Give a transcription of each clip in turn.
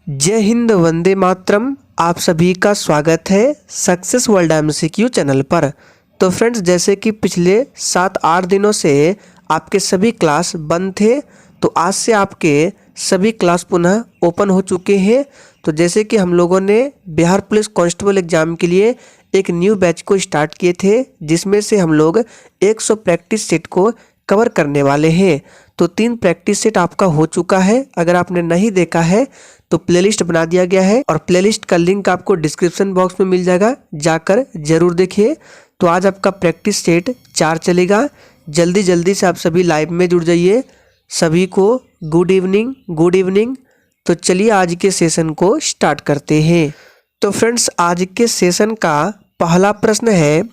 जय हिंद, वंदे मातरम। आप सभी का स्वागत है सक्सेस वर्ल्ड एमसीक्यू चैनल पर। तो फ्रेंड्स, जैसे कि पिछले 7-8 दिनों से आपके सभी क्लास बंद थे, तो आज से आपके सभी क्लास पुनः ओपन हो चुके हैं। तो जैसे कि हम लोगों ने बिहार पुलिस कांस्टेबल एग्जाम के लिए एक न्यू बैच को स्टार्ट किए थे, जिसमें से हम लोग 100 प्रैक्टिस सेट को कवर करने वाले हैं। तो 3 प्रैक्टिस सेट आपका हो चुका है। अगर आपने नहीं देखा है तो प्लेलिस्ट बना दिया गया है और प्लेलिस्ट का लिंक आपको डिस्क्रिप्शन बॉक्स में मिल जाएगा, जाकर जरूर देखिए। तो आज आपका प्रैक्टिस सेट 4 चलेगा। जल्दी जल्दी से आप सभी लाइव में जुड़ जाइए। सभी को गुड इवनिंग, गुड इवनिंग। तो चलिए आज के सेशन को स्टार्ट करते हैं। तो फ्रेंड्स, आज के सेशन का पहला प्रश्न है,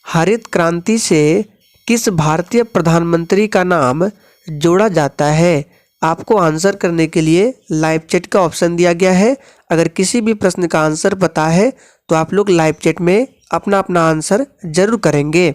हरित क्रांति से किस भारतीय प्रधानमंत्री का नाम जोड़ा जाता है? आपको आंसर करने के लिए लाइव चैट का ऑप्शन दिया गया है। अगर किसी भी प्रश्न का आंसर पता है तो आप लोग लाइव चैट में अपना अपना आंसर जरूर करेंगे।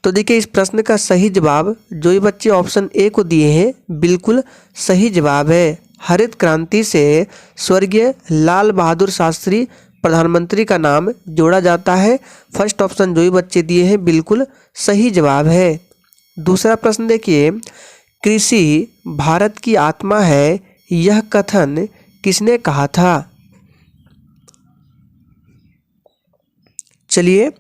तो देखिए, इस प्रश्न का सही जवाब जो ये बच्चे ऑप्शन ए को दिए हैं, बिल्कुल सही जवाब है। हरित क्रांति से स्वर्गीय लाल बहादुर शास्त्री प्रधानमंत्री का नाम जोड़ा जाता है। फर्स्ट ऑप्शन जो ये बच्चे दिए हैं, बिल्कुल सही जवाब है। दूसरा प्रश्न देखिए, कृषि भारत की आत्मा है, यह कथन किसने कहा था? चलिए,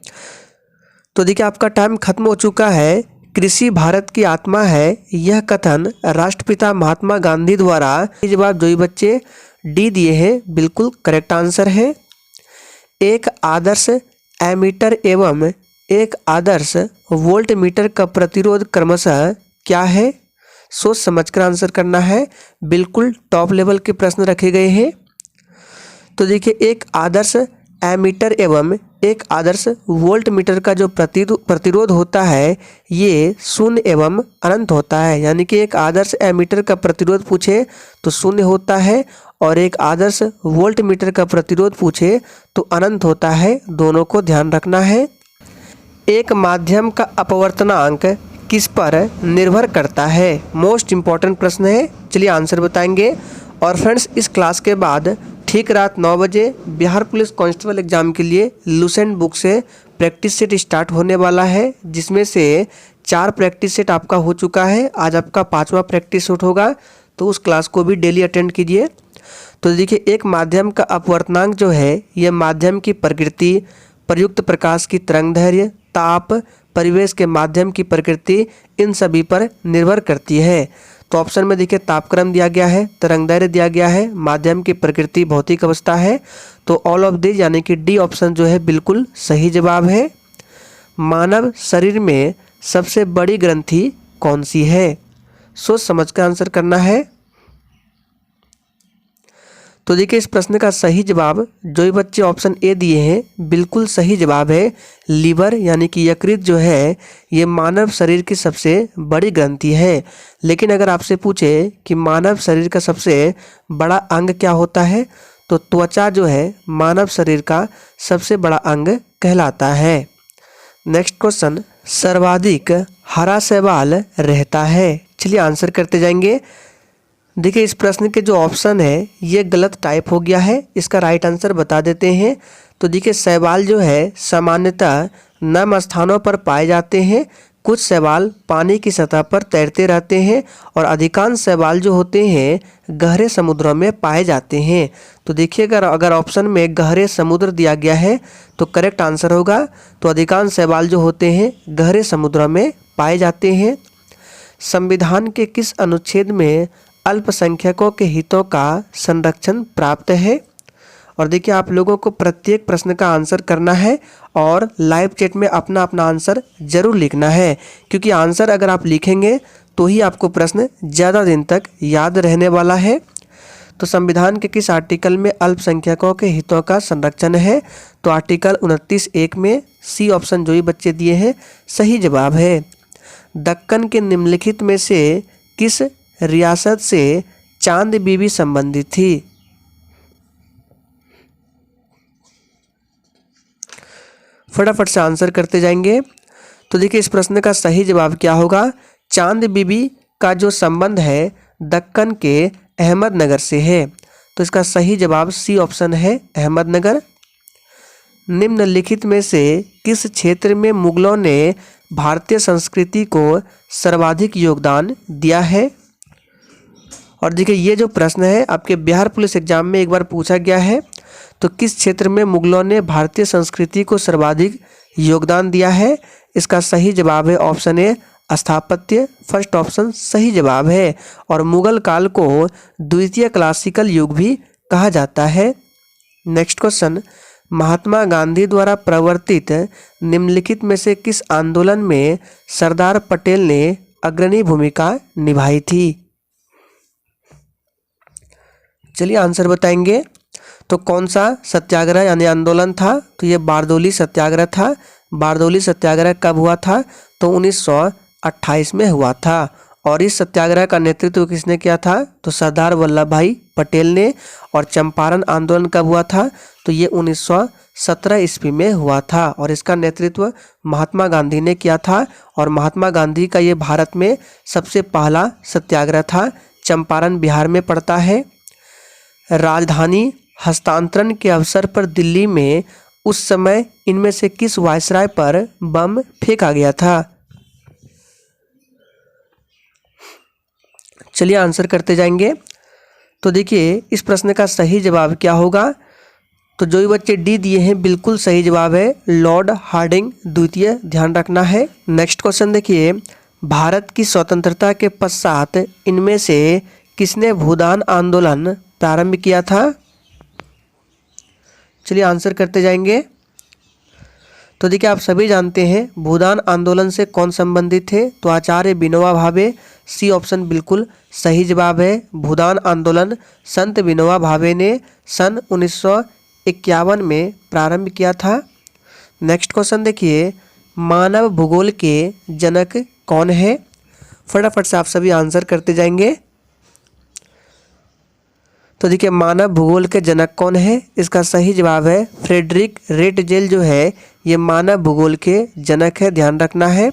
तो देखिए आपका टाइम खत्म हो चुका है। कृषि भारत की आत्मा है, यह कथन राष्ट्रपिता महात्मा गांधी द्वारा। ये जवाब जो ये बच्चे डी दिए हैं, बिल्कुल करेक्ट आंसर है। एक आदर्श एमीटर एवं एक आदर्श वोल्ट मीटर का प्रतिरोध क्रमशः क्या है? सोच समझकर आंसर करना है। बिल्कुल टॉप लेवल के प्रश्न रखे गए हैं। तो देखिए, एक आदर्श एमीटर एवं एक आदर्श वोल्ट मीटर का जो प्रतिरोध होता है, ये शून्य एवं अनंत होता है। यानी कि एक आदर्श एमीटर का प्रतिरोध पूछे तो शून्य होता है, और एक आदर्श वोल्ट मीटर का प्रतिरोध पूछे तो अनंत होता है। दोनों को ध्यान रखना है। एक माध्यम का अपवर्तनांक किस पर निर्भर करता है? मोस्ट इम्पॉर्टेंट प्रश्न है। चलिए आंसर बताएंगे। और फ्रेंड्स, इस क्लास के बाद ठीक रात 9 बजे बिहार पुलिस कांस्टेबल एग्जाम के लिए लूसेंट बुक से प्रैक्टिस सेट स्टार्ट होने वाला है, जिसमें से 4 प्रैक्टिस सेट आपका हो चुका है। आज आपका 5वां प्रैक्टिस सेट होगा, तो उस क्लास को भी डेली अटेंड कीजिए। तो देखिए, एक माध्यम का अपवर्तनांक जो है, यह माध्यम की प्रकृति, प्रयुक्त प्रकाश की तरंगदैर्घ्य, ताप, परिवेश के माध्यम की प्रकृति, इन सभी पर निर्भर करती है। तो ऑप्शन में देखिए तापक्रम दिया गया है, तरंगदैर्घ्य दिया गया है, माध्यम की प्रकृति भौतिक अवस्था है। तो ऑल ऑफ दिस यानी कि डी ऑप्शन जो है बिल्कुल सही जवाब है। मानव शरीर में सबसे बड़ी ग्रंथि कौन सी है? सोच समझ कर आंसर करना है। तो देखिए, इस प्रश्न का सही जवाब जो ये बच्चे ऑप्शन ए दिए हैं, बिल्कुल सही जवाब है लीवर। यानी कि यकृत जो है, ये मानव शरीर की सबसे बड़ी ग्रंथि है। लेकिन अगर आपसे पूछे कि मानव शरीर का सबसे बड़ा अंग क्या होता है, तो त्वचा जो है मानव शरीर का सबसे बड़ा अंग कहलाता है। नेक्स्ट क्वेश्चन, सर्वाधिक हरा शैवाल रहता है। चलिए आंसर करते जाएंगे। देखिए, इस प्रश्न के जो ऑप्शन है, ये गलत टाइप हो गया है। इसका राइट आंसर बता देते हैं। तो देखिए, शैवाल जो है सामान्यतः नम स्थानों पर पाए जाते हैं। कुछ शैवाल पानी की सतह पर तैरते रहते हैं, और अधिकांश शैवाल जो होते हैं गहरे समुद्रों में पाए जाते हैं। तो देखिए, अगर ऑप्शन में गहरे समुद्र दिया गया है तो करेक्ट आंसर होगा। तो अधिकांश शैवाल जो होते हैं गहरे समुद्रों में पाए जाते हैं। संविधान के किस अनुच्छेद में अल्पसंख्यकों के हितों का संरक्षण प्राप्त है? और देखिए, आप लोगों को प्रत्येक प्रश्न का आंसर करना है और लाइव चैट में अपना अपना आंसर जरूर लिखना है, क्योंकि आंसर अगर आप लिखेंगे तो ही आपको प्रश्न ज़्यादा दिन तक याद रहने वाला है। तो संविधान के किस आर्टिकल में अल्पसंख्यकों के हितों का संरक्षण है? तो आर्टिकल 29(1) में सी ऑप्शन जो ये बच्चे दिए हैं सही जवाब है। दक्कन के निम्नलिखित में से किस रियासत से चांद बीबी संबंधित थी? फटाफट से आंसर करते जाएंगे। तो देखिए, इस प्रश्न का सही जवाब क्या होगा? चांद बीबी का जो संबंध है दक्कन के अहमदनगर से है। तो इसका सही जवाब सी ऑप्शन है, अहमदनगर। निम्नलिखित में से किस क्षेत्र में मुगलों ने भारतीय संस्कृति को सर्वाधिक योगदान दिया है? और देखिए ये जो प्रश्न है आपके बिहार पुलिस एग्जाम में एक बार पूछा गया है। तो किस क्षेत्र में मुगलों ने भारतीय संस्कृति को सर्वाधिक योगदान दिया है? इसका सही जवाब है ऑप्शन ए, स्थापत्य। फर्स्ट ऑप्शन सही जवाब है। और मुगल काल को द्वितीय क्लासिकल युग भी कहा जाता है। नेक्स्ट क्वेश्चन, महात्मा गांधी द्वारा प्रवर्तित निम्नलिखित में से किस आंदोलन में सरदार पटेल ने अग्रणी भूमिका निभाई थी? चलिए आंसर बताएंगे। तो कौन सा सत्याग्रह यानी आंदोलन था? तो ये बारदोली सत्याग्रह था। बारदोली सत्याग्रह कब हुआ था? तो 1928 में हुआ था। और इस सत्याग्रह का नेतृत्व किसने किया था? तो सरदार वल्लभ भाई पटेल ने। और चंपारण आंदोलन कब हुआ था? तो ये 1917 ईस्वी में हुआ था और इसका नेतृत्व महात्मा गांधी ने किया था। और महात्मा गांधी का ये भारत में सबसे पहला सत्याग्रह था। चंपारण बिहार में पड़ता है। राजधानी हस्तांतरण के अवसर पर दिल्ली में उस समय इनमें से किस वायसराय पर बम फेंका गया था? चलिए आंसर करते जाएंगे। तो देखिए इस प्रश्न का सही जवाब क्या होगा? तो जो भी बच्चे डी दिए हैं बिल्कुल सही जवाब है, लॉर्ड हार्डिंग द्वितीय, ध्यान रखना है। नेक्स्ट क्वेश्चन देखिए, भारत की स्वतंत्रता के पश्चात इनमें से किसने भूदान आंदोलन प्रारंभ किया था? चलिए आंसर करते जाएंगे। तो देखिए आप सभी जानते हैं भूदान आंदोलन से कौन संबंधित है? तो आचार्य विनोबा भावे। सी ऑप्शन बिल्कुल सही जवाब है। भूदान आंदोलन संत विनोबा भावे ने सन 1951 में प्रारंभ किया था। नेक्स्ट क्वेश्चन देखिए, मानव भूगोल के जनक कौन है? फटाफट से आप सभी आंसर करते जाएंगे। तो देखिए मानव भूगोल के जनक कौन है? इसका सही जवाब है फ्रेडरिक रेटजेल जो है ये मानव भूगोल के जनक है, ध्यान रखना है।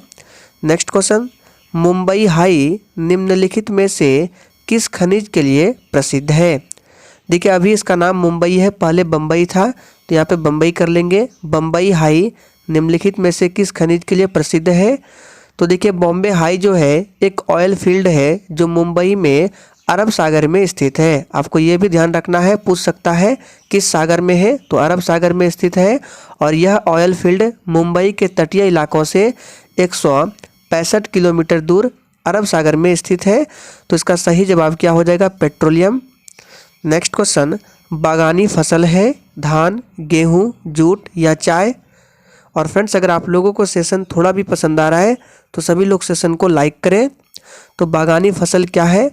नेक्स्ट क्वेश्चन, मुंबई हाई निम्नलिखित में से किस खनिज के लिए प्रसिद्ध है? देखिए अभी इसका नाम मुंबई है, पहले बम्बई था, तो यहाँ पे बम्बई कर लेंगे। बम्बई हाई निम्नलिखित में से किस खनिज के लिए प्रसिद्ध है? तो देखिए बॉम्बे हाई जो है एक ऑयल फील्ड है जो मुंबई में अरब सागर में स्थित है। आपको ये भी ध्यान रखना है, पूछ सकता है किस सागर में है, तो अरब सागर में स्थित है। और यह ऑयल फील्ड मुंबई के तटीय इलाकों से 165 किलोमीटर दूर अरब सागर में स्थित है। तो इसका सही जवाब क्या हो जाएगा? पेट्रोलियम। नेक्स्ट क्वेश्चन, बागानी फसल है धान, गेहूँ, जूट या चाय? और फ्रेंड्स अगर आप लोगों को सेशन थोड़ा भी पसंद आ रहा है तो सभी लोग सेशन को लाइक करें। तो बागानी फसल क्या है?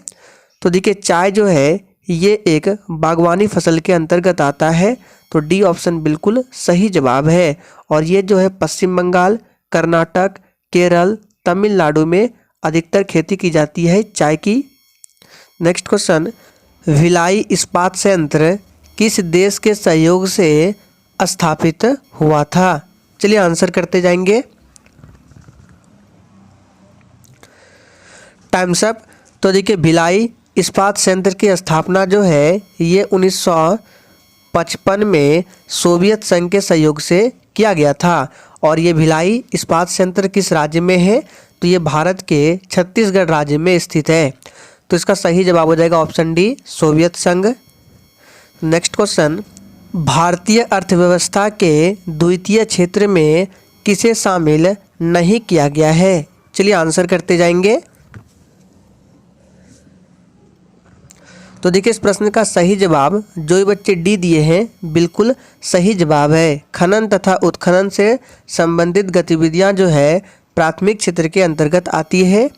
तो देखिए चाय जो है ये एक बागवानी फसल के अंतर्गत आता है। तो डी ऑप्शन बिल्कुल सही जवाब है। और ये जो है पश्चिम बंगाल, कर्नाटक, केरल, तमिलनाडु में अधिकतर खेती की जाती है चाय की। नेक्स्ट क्वेश्चन, भिलाई इस्पात संयंत्र किस देश के सहयोग से स्थापित हुआ था? चलिए आंसर करते जाएंगे। Times up. तो देखिए भिलाई इस्पात संयंत्र की स्थापना जो है ये 1955 में सोवियत संघ के सहयोग से किया गया था। और ये भिलाई इस्पात संयंत्र किस राज्य में है? तो ये भारत के छत्तीसगढ़ राज्य में स्थित है। तो इसका सही जवाब हो जाएगा ऑप्शन डी, सोवियत संघ। नेक्स्ट क्वेश्चन, भारतीय अर्थव्यवस्था के द्वितीय क्षेत्र में किसे शामिल नहीं किया गया है? चलिए आंसर करते जाएंगे। तो देखिए इस प्रश्न का सही जवाब जो भी बच्चे डी दिए हैं बिल्कुल सही जवाब है। खनन तथा उत्खनन से संबंधित गतिविधियां जो है प्राथमिक क्षेत्र के अंतर्गत आती है।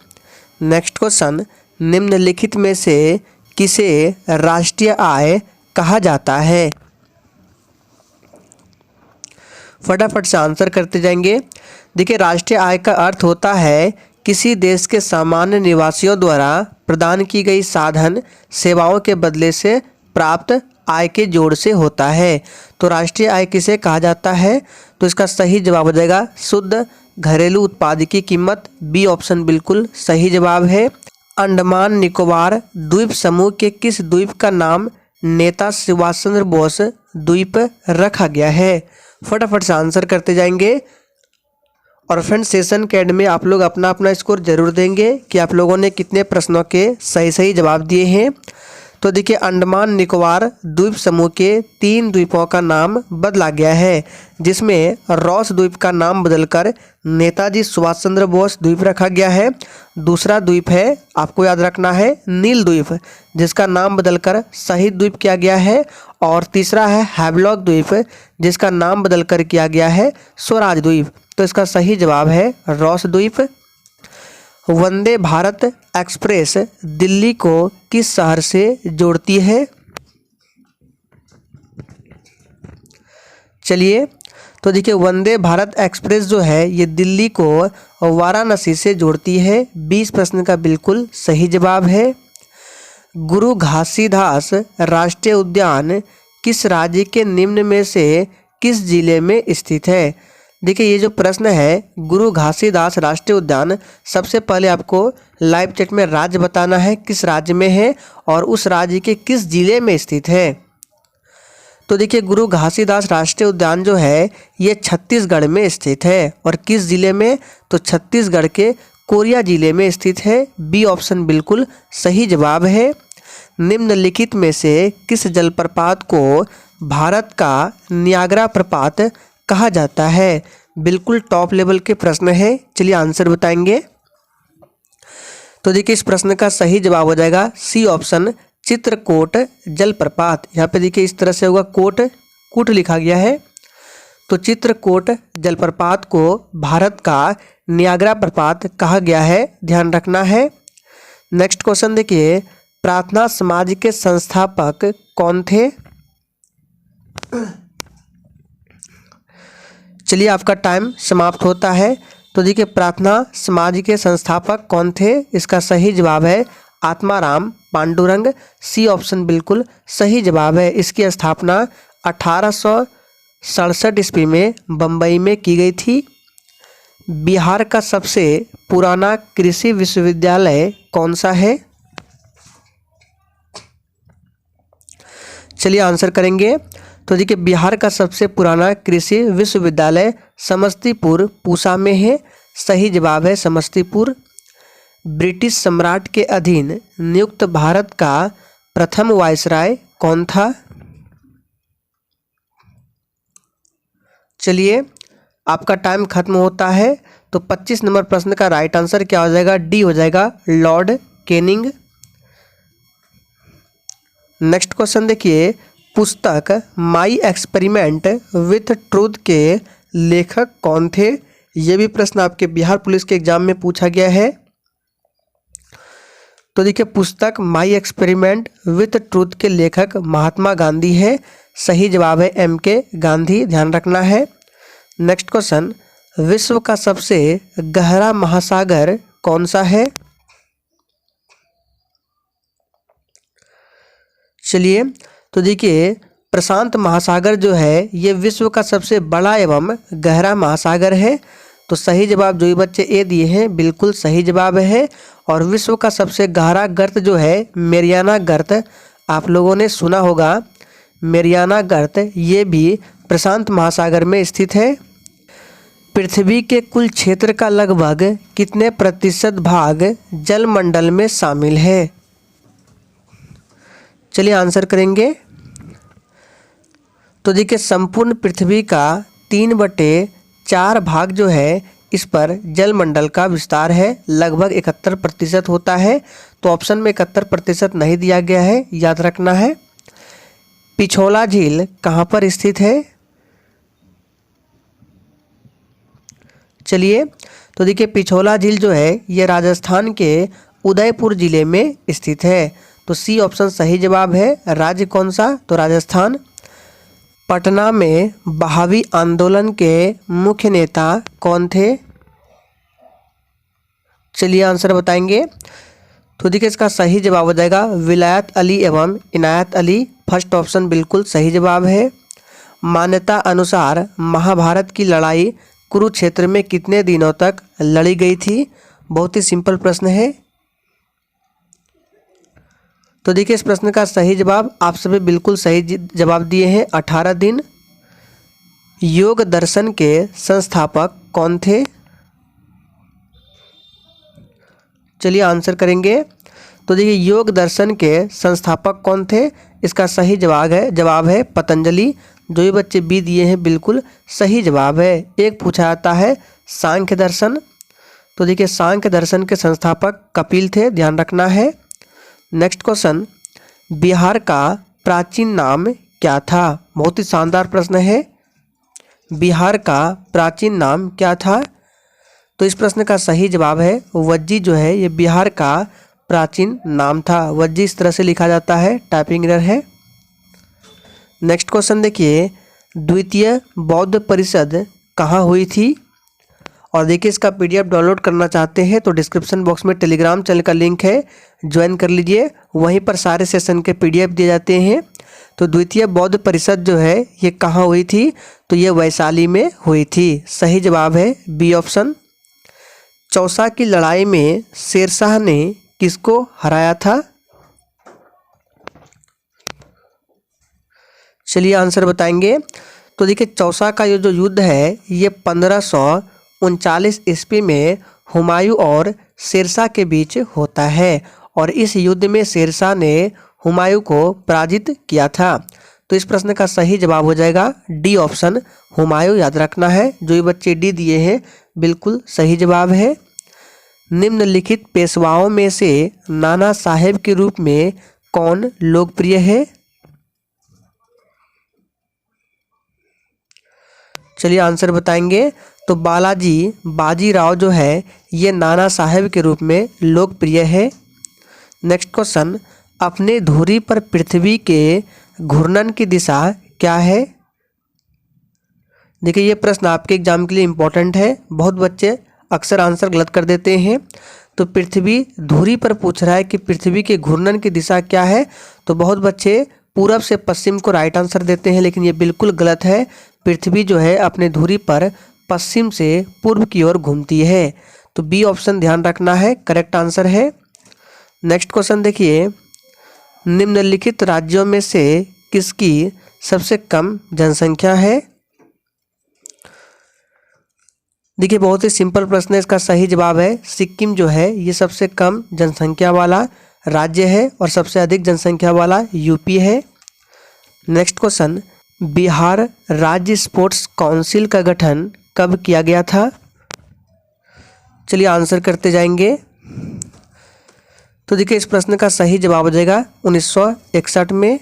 नेक्स्ट क्वेश्चन, निम्नलिखित में से किसे राष्ट्रीय आय कहा जाता है? फटाफट से आंसर करते जाएंगे। देखिए राष्ट्रीय आय का अर्थ होता है किसी देश के सामान्य निवासियों द्वारा प्रदान की गई साधन सेवाओं के बदले से प्राप्त आय के जोड़ से होता है। तो राष्ट्रीय आय किसे कहा जाता है? तो इसका सही जवाब हो जाएगा शुद्ध घरेलू उत्पाद की कीमत। बी ऑप्शन बिल्कुल सही जवाब है। अंडमान निकोबार द्वीप समूह के किस द्वीप का नाम नेता सुभाष चंद्र बोस द्वीप रखा गया है? फटाफट से आंसर करते जाएंगे। और फ्रेंड्स, सेशन के एंड में आप लोग अपना अपना स्कोर जरूर देंगे कि आप लोगों ने कितने प्रश्नों के सही सही जवाब दिए हैं। तो देखिए, अंडमान निकोबार द्वीप समूह के 3 द्वीपों का नाम बदला गया है, जिसमें रॉस द्वीप का नाम बदलकर नेताजी सुभाष चंद्र बोस द्वीप रखा गया है। दूसरा द्वीप है, आपको याद रखना है, नील द्वीप, जिसका नाम बदलकर शहीद द्वीप किया गया है। और तीसरा है हैवलॉक द्वीप, जिसका नाम बदलकर किया गया है स्वराज द्वीप। तो इसका सही जवाब है रॉस द्वीप। वंदे भारत एक्सप्रेस दिल्ली को किस शहर से जोड़ती है? चलिए, तो देखिए, वंदे भारत एक्सप्रेस जो है ये दिल्ली को वाराणसी से जोड़ती है। 20 प्रश्न का बिल्कुल सही जवाब है। गुरु घासीदास राष्ट्रीय उद्यान किस राज्य के निम्न में से किस जिले में स्थित है? देखिए, ये जो प्रश्न है गुरु घासीदास राष्ट्रीय उद्यान, सबसे पहले आपको लाइव चैट में राज्य बताना है किस राज्य में है और उस राज्य के किस जिले में स्थित है। तो देखिए, गुरु घासीदास राष्ट्रीय उद्यान जो है ये छत्तीसगढ़ में स्थित है। और किस जिले में? तो छत्तीसगढ़ के कोरिया जिले में स्थित है। बी ऑप्शन बिल्कुल सही जवाब है। निम्नलिखित में से किस जलप्रपात को भारत का नियाग्रा प्रपात कहा जाता है? बिल्कुल टॉप लेवल के प्रश्न है। चलिए आंसर बताएंगे। तो देखिए, इस प्रश्न का सही जवाब हो जाएगा सी ऑप्शन, चित्रकोट जलप्रपात। यहाँ पे देखिए इस तरह से होगा, कूट लिखा गया है। तो चित्रकोट जलप्रपात को भारत का नियाग्रा प्रपात कहा गया है, ध्यान रखना है। नेक्स्ट क्वेश्चन देखिए, प्रार्थना समाज के संस्थापक कौन थे? चलिए, आपका टाइम समाप्त होता है। तो देखिए, प्रार्थना समाज के संस्थापक कौन थे? इसका सही जवाब है आत्माराम पांडुरंग। सी ऑप्शन बिल्कुल सही जवाब है। इसकी स्थापना 1867 ईस्वी में बम्बई में की गई थी। बिहार का सबसे पुराना कृषि विश्वविद्यालय कौन सा है? चलिए आंसर करेंगे। तो देखिए, बिहार का सबसे पुराना कृषि विश्वविद्यालय समस्तीपुर पूसा में है। सही जवाब है समस्तीपुर। ब्रिटिश सम्राट के अधीन नियुक्त भारत का प्रथम वायसराय कौन था? चलिए, आपका टाइम खत्म होता है। तो 25 नंबर प्रश्न का राइट आंसर क्या हो जाएगा? डी हो जाएगा, लॉर्ड कैनिंग। नेक्स्ट क्वेश्चन देखिए, पुस्तक माई एक्सपेरिमेंट विथ ट्रूथ के लेखक कौन थे? ये भी प्रश्न आपके बिहार पुलिस के एग्जाम में पूछा गया है। तो देखिए, पुस्तक माई एक्सपेरिमेंट विथ ट्रूथ के लेखक महात्मा गांधी है। सही जवाब है MK गांधी, ध्यान रखना है। नेक्स्ट क्वेश्चन, विश्व का सबसे गहरा महासागर कौन सा है? चलिए, तो देखिए, प्रशांत महासागर जो है ये विश्व का सबसे बड़ा एवं गहरा महासागर है। तो सही जवाब जो ये बच्चे ए दिए हैं बिल्कुल सही जवाब है। और विश्व का सबसे गहरा गर्त जो है मेरियाना गर्त, आप लोगों ने सुना होगा। मेरियाना गर्त ये भी प्रशांत महासागर में स्थित है। पृथ्वी के कुल क्षेत्र का लगभग कितने प्रतिशत भाग जलमंडल में शामिल है? चलिए आंसर करेंगे। तो देखिए, संपूर्ण पृथ्वी का 3/4 भाग जो है इस पर जलमंडल का विस्तार है, लगभग 71% होता है। तो ऑप्शन में 71% नहीं दिया गया है, याद रखना है। पिछोला झील कहाँ पर स्थित है? चलिए, तो देखिए, पिछोला झील जो है ये राजस्थान के उदयपुर जिले में स्थित है। तो सी ऑप्शन सही जवाब है। राज्य कौन सा? तो राजस्थान। पटना में बहावी आंदोलन के मुख्य नेता कौन थे? चलिए आंसर बताएंगे। तो देखिए, इसका सही जवाब हो जाएगा विलायत अली एवं इनायत अली। फर्स्ट ऑप्शन बिल्कुल सही जवाब है। मान्यता अनुसार महाभारत की लड़ाई कुरुक्षेत्र में कितने दिनों तक लड़ी गई थी? बहुत ही सिंपल प्रश्न है। तो देखिए इस प्रश्न का सही जवाब आप सभी बिल्कुल सही जवाब दिए हैं, 18 दिन। योग दर्शन के संस्थापक कौन थे? चलिए आंसर करेंगे। तो देखिए योग दर्शन के संस्थापक कौन थे, इसका सही जवाब है पतंजलि। जो भी बच्चे बी दिए हैं बिल्कुल सही जवाब है। एक पूछा जाता है सांख्य दर्शन। तो देखिए सांख्य दर्शन के संस्थापक कपिल थे, ध्यान रखना है। नेक्स्ट क्वेश्चन, बिहार का प्राचीन नाम क्या था? बहुत ही शानदार प्रश्न है। बिहार का प्राचीन नाम क्या था? तो इस प्रश्न का सही जवाब है वज्जी। जो है ये बिहार का प्राचीन नाम था। वज्जी इस तरह से लिखा जाता है, टाइपिंग एरर है। नेक्स्ट क्वेश्चन देखिए, द्वितीय बौद्ध परिषद कहाँ हुई थी? और देखिए इसका पीडीएफ डाउनलोड करना चाहते हैं तो डिस्क्रिप्शन बॉक्स में टेलीग्राम चैनल का लिंक है, ज्वाइन कर लीजिए। वहीं पर सारे सेशन के पीडीएफ दिए जाते हैं। तो द्वितीय बौद्ध परिषद जो है ये कहाँ हुई थी? तो ये वैशाली में हुई थी। सही जवाब है बी ऑप्शन। चौसा की लड़ाई में शेरशाह ने किसको हराया था? चलिए आंसर बताएंगे। तो देखिए चौसा का ये जो युद्ध है ये 1539 ईस्वी में हुमायूं और शेरशाह के बीच होता है। और इस युद्ध में शेरशाह ने हुमायूं को पराजित किया था। तो इस प्रश्न का सही जवाब हो जाएगा डी ऑप्शन, हुमायूं। याद रखना है, जो ये बच्चे डी दिए हैं बिल्कुल सही जवाब है। निम्नलिखित पेशवाओं में से नाना साहेब के रूप में कौन लोकप्रिय है? चलिए आंसर बताएंगे। तो बालाजी बाजीराव जो है ये नाना साहेब के रूप में लोकप्रिय है। नेक्स्ट क्वेश्चन, अपने धुरी पर पृथ्वी के घूर्णन की दिशा क्या है? देखिए ये प्रश्न आपके एग्जाम के लिए इम्पोर्टेंट है। बहुत बच्चे अक्सर आंसर गलत कर देते हैं। तो पृथ्वी धुरी पर पूछ रहा है कि पृथ्वी के घूर्णन की दिशा क्या है। तो बहुत बच्चे पूरब से पश्चिम को राइट आंसर देते हैं, लेकिन ये बिल्कुल गलत है। पृथ्वी जो है अपने धुरी पर पश्चिम से पूर्व की ओर घूमती है। तो बी ऑप्शन ध्यान रखना है, करेक्ट आंसर है। नेक्स्ट क्वेश्चन देखिए, निम्नलिखित राज्यों में से किसकी सबसे कम जनसंख्या है? देखिए बहुत ही सिंपल प्रश्न है, इसका सही जवाब है सिक्किम। जो है ये सबसे कम जनसंख्या वाला राज्य है और सबसे अधिक जनसंख्या वाला यूपी है। नेक्स्ट क्वेश्चन, बिहार राज्य स्पोर्ट्स काउंसिल का गठन कब किया गया था? चलिए आंसर करते जाएंगे। तो देखिए इस प्रश्न का सही जवाब हो जाएगा 1961 में।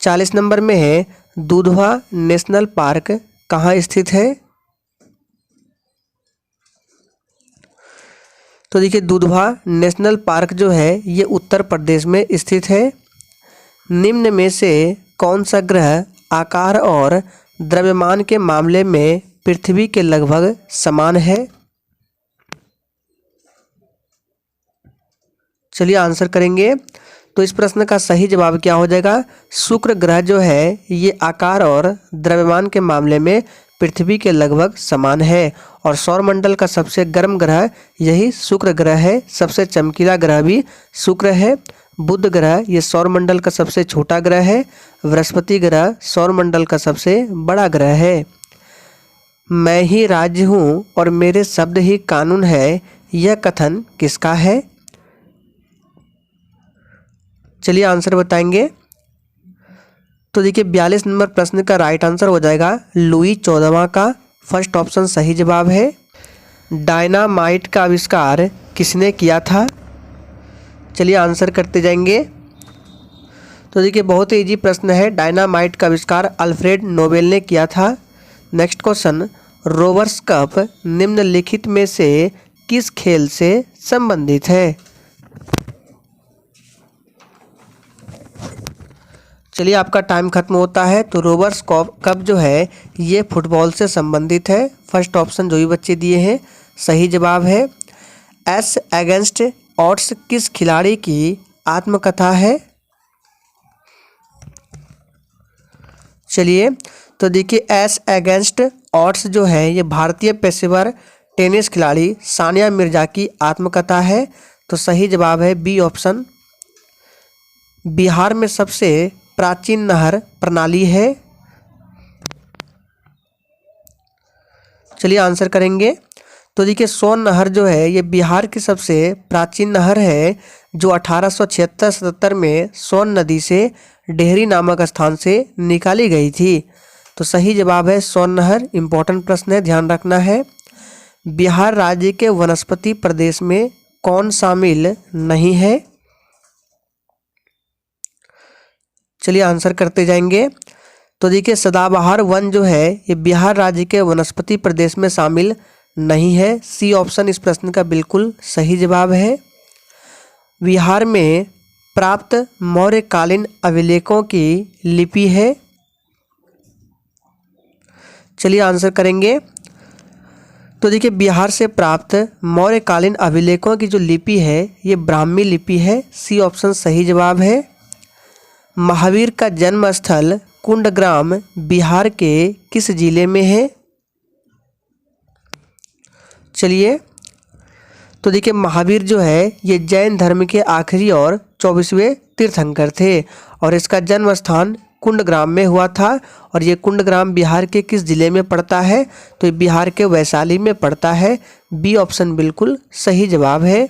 40 नंबर में है, दुधवा नेशनल पार्क कहाँ स्थित है? तो देखिए दुधवा नेशनल पार्क जो है ये उत्तर प्रदेश में स्थित है। निम्न में से कौन सा ग्रह आकार और द्रव्यमान के मामले में पृथ्वी के लगभग समान है? चलिए आंसर करेंगे। तो इस प्रश्न का सही जवाब क्या हो जाएगा? शुक्र ग्रह जो है ये आकार और द्रव्यमान के मामले में पृथ्वी के लगभग समान है। और सौरमंडल का सबसे गर्म ग्रह यही शुक्र ग्रह है। सबसे चमकीला ग्रह भी शुक्र है। बुध ग्रह ये सौरमंडल का सबसे छोटा ग्रह है। बृहस्पति ग्रह सौरमंडल का सबसे बड़ा ग्रह है। मैं ही राज्य हूँ और मेरे शब्द ही कानून है, यह कथन किसका है? चलिए आंसर बताएंगे। तो देखिए 42 नंबर प्रश्न का राइट आंसर हो जाएगा लुई 14वां का। फर्स्ट ऑप्शन सही जवाब है। डायनामाइट का आविष्कार किसने किया था? चलिए आंसर करते जाएंगे। तो देखिए बहुत ही इजी प्रश्न है। डायनामाइट का आविष्कार अल्फ्रेड नोबेल ने किया था। नेक्स्ट क्वेश्चन, रोवर्स कप निम्नलिखित में से किस खेल से संबंधित है? चलिए आपका टाइम खत्म होता है। तो रोवर्स कप जो है ये फुटबॉल से संबंधित है। फर्स्ट ऑप्शन जो भी बच्चे दिए हैं सही जवाब है। एस अगेंस्ट ऑड्स किस खिलाड़ी की आत्मकथा है? चलिए तो देखिए एस अगेंस्ट ऑड्स जो है ये भारतीय पेशेवर टेनिस खिलाड़ी सानिया मिर्जा की आत्मकथा है। तो सही जवाब है बी ऑप्शन। बिहार में सबसे प्राचीन नहर प्रणाली है? चलिए आंसर करेंगे। तो देखिए सोन नहर जो है ये बिहार की सबसे प्राचीन नहर है, जो 1876-77 में सोन नदी से डेहरी नामक स्थान से निकाली गई थी। तो सही जवाब है सोन नहर। इम्पोर्टेंट प्रश्न है, ध्यान रखना है। बिहार राज्य के वनस्पति प्रदेश में कौन शामिल नहीं है? चलिए आंसर करते जाएंगे। तो देखिए सदाबहार वन जो है ये बिहार राज्य के वनस्पति प्रदेश में शामिल नहीं है। सी ऑप्शन इस प्रश्न का बिल्कुल सही जवाब है। बिहार में प्राप्त मौर्यकालीन अभिलेखों की लिपि है? चलिए आंसर करेंगे। तो देखिए बिहार से प्राप्त मौर्यकालीन अभिलेखों की जो लिपि है ये ब्राह्मी लिपि है। सी ऑप्शन सही जवाब है। महावीर का जन्म स्थल कुंडग्राम बिहार के किस जिले में है? चलिए तो देखिए महावीर जो है ये जैन धर्म के आखिरी और 24वें तीर्थंकर थे और इसका जन्म स्थान कुंडग्राम में हुआ था। और ये कुंडग्राम बिहार के किस जिले में पड़ता है? तो ये बिहार के वैशाली में पड़ता है। बी ऑप्शन बिल्कुल सही जवाब है।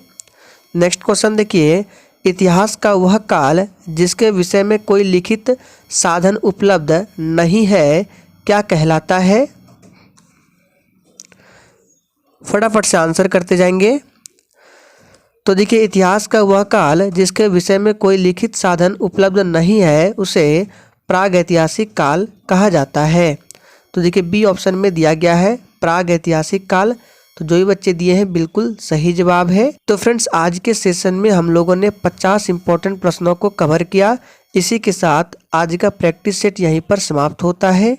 नेक्स्ट क्वेश्चन देखिए, इतिहास का वह काल जिसके विषय में कोई लिखित साधन उपलब्ध नहीं है क्या कहलाता है? फटाफट से आंसर करते जाएंगे। तो देखिए इतिहास का वह काल जिसके विषय में कोई लिखित साधन उपलब्ध नहीं है उसे प्रागैतिहासिक काल कहा जाता है। तो देखिए बी ऑप्शन में दिया गया है प्रागैतिहासिक काल। तो जो भी बच्चे दिए हैं बिल्कुल सही जवाब है। तो फ्रेंड्स आज के सेशन में हम लोगों ने 50 इंपॉर्टेंट प्रश्नों को कवर किया। इसी के साथ आज का प्रैक्टिस सेट यहीं पर समाप्त होता है।